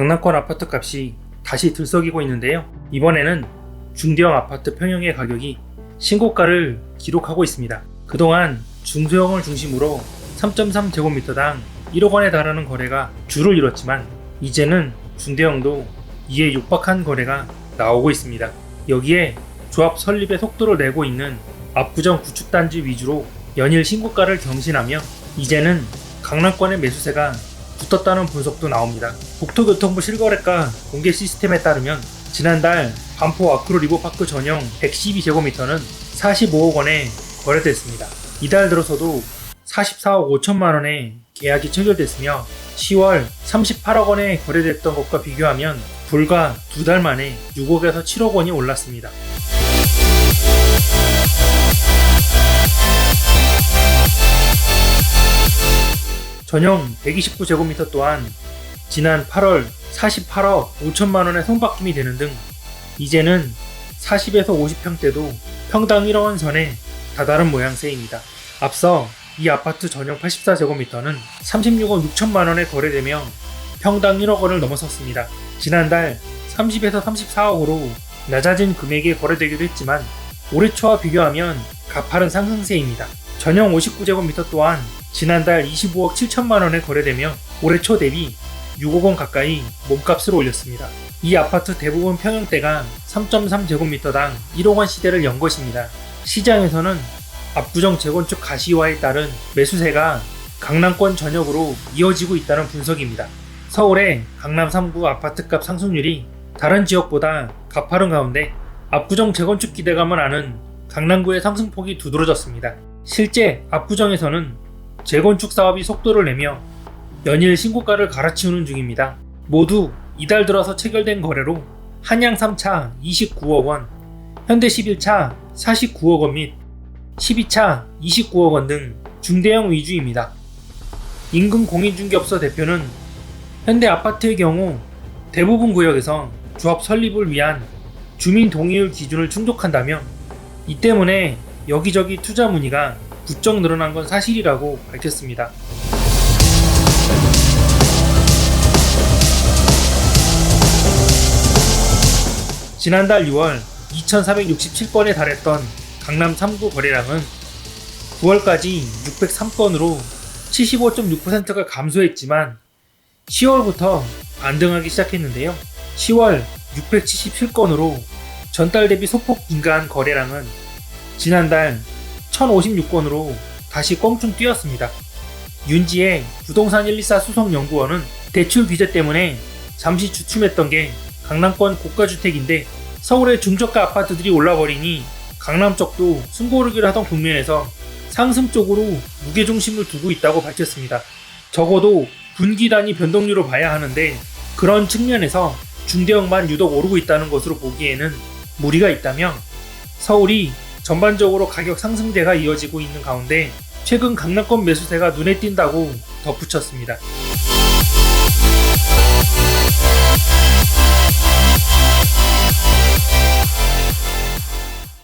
강남권 아파트 값이 다시 들썩이고 있는데요. 이번에는 중대형 아파트 평형의 가격이 신고가를 기록하고 있습니다. 그동안 중소형을 중심으로 3.3제곱미터당 1억 원에 달하는 거래가 주를 이뤘지만 이제는 중대형도 이에 육박한 거래가 나오고 있습니다. 여기에 조합 설립의 속도를 내고 있는 압구정 구축단지 위주로 연일 신고가를 경신하며 이제는 강남권의 매수세가 붙었다는 분석도 나옵니다. 국토교통부 실거래가 공개 시스템에 따르면 지난달 반포 아크로 리버파크 전용 112제곱미터는 45억 원에 거래됐습니다. 이달 들어서도 44억 5천만 원에 계약이 체결됐으며 10월 38억 원에 거래됐던 것과 비교하면 불과 2달 만에 6억에서 7억 원이 올랐습니다. 전용 129제곱미터 또한 지난 8월 48억 5천만 원에 손바뀜이 되는 등 이제는 40에서 50평대도 평당 1억 원 선에 다다른 모양새입니다. 앞서 이 아파트 전용 84제곱미터는 36억 6천만 원에 거래되며 평당 1억 원을 넘어섰습니다. 지난달 30에서 34억으로 낮아진 금액에 거래되기도 했지만 올해 초와 비교하면 가파른 상승세입니다. 전용 59제곱미터 또한 지난달 25억 7천만 원에 거래되며 올해 초 대비 6억 원 가까이 몸값을 올렸습니다. 이 아파트 대부분 평형대가 3.3제곱미터당 1억 원 시대를 연 것입니다. 시장에서는 압구정 재건축 가시화에 따른 매수세가 강남권 전역으로 이어지고 있다는 분석입니다. 서울의 강남 3구 아파트값 상승률이 다른 지역보다 가파른 가운데 압구정 재건축 기대감을 아는 강남구의 상승폭이 두드러졌습니다. 실제 압구정에서는 재건축 사업이 속도를 내며 연일 신고가를 갈아치우는 중입니다. 모두 이달 들어서 체결된 거래로 한양 3차 29억 원, 현대 11차 49억 원 및 12차 29억 원 등 중대형 위주입니다. 임금 공인중개업소 대표는 현대 아파트의 경우 대부분 구역에서 조합 설립을 위한 주민 동의율 기준을 충족한다며 이 때문에 여기저기 투자 문의가 부쩍 늘어난 건 사실이라고 밝혔습니다. 지난달 6월 2467건에 달했던 강남 3구 거래량은 9월까지 603건으로 75.6%가 감소했지만 10월부터 반등하기 시작했는데요. 10월 677건으로 전달 대비 소폭 증가한 거래량은 지난달 1056건으로 다시 껑충 뛰었습니다. 윤지의 부동산 124 수석연구원은 대출 규제 때문에 잠시 주춤했던 게 강남권 고가주택인데 서울의 중저가 아파트들이 올라버리니 강남 쪽도 숨고르기를 하던 국면에서 상승 쪽으로 무게중심을 두고 있다고 밝혔습니다. 적어도 분기 단위 변동률로 봐야 하는데 그런 측면에서 중대형만 유독 오르고 있다는 것으로 보기에는 무리가 있다며 서울이 전반적으로 가격 상승세가 이어지고 있는 가운데 최근 강남권 매수세가 눈에 띈다고 덧붙였습니다.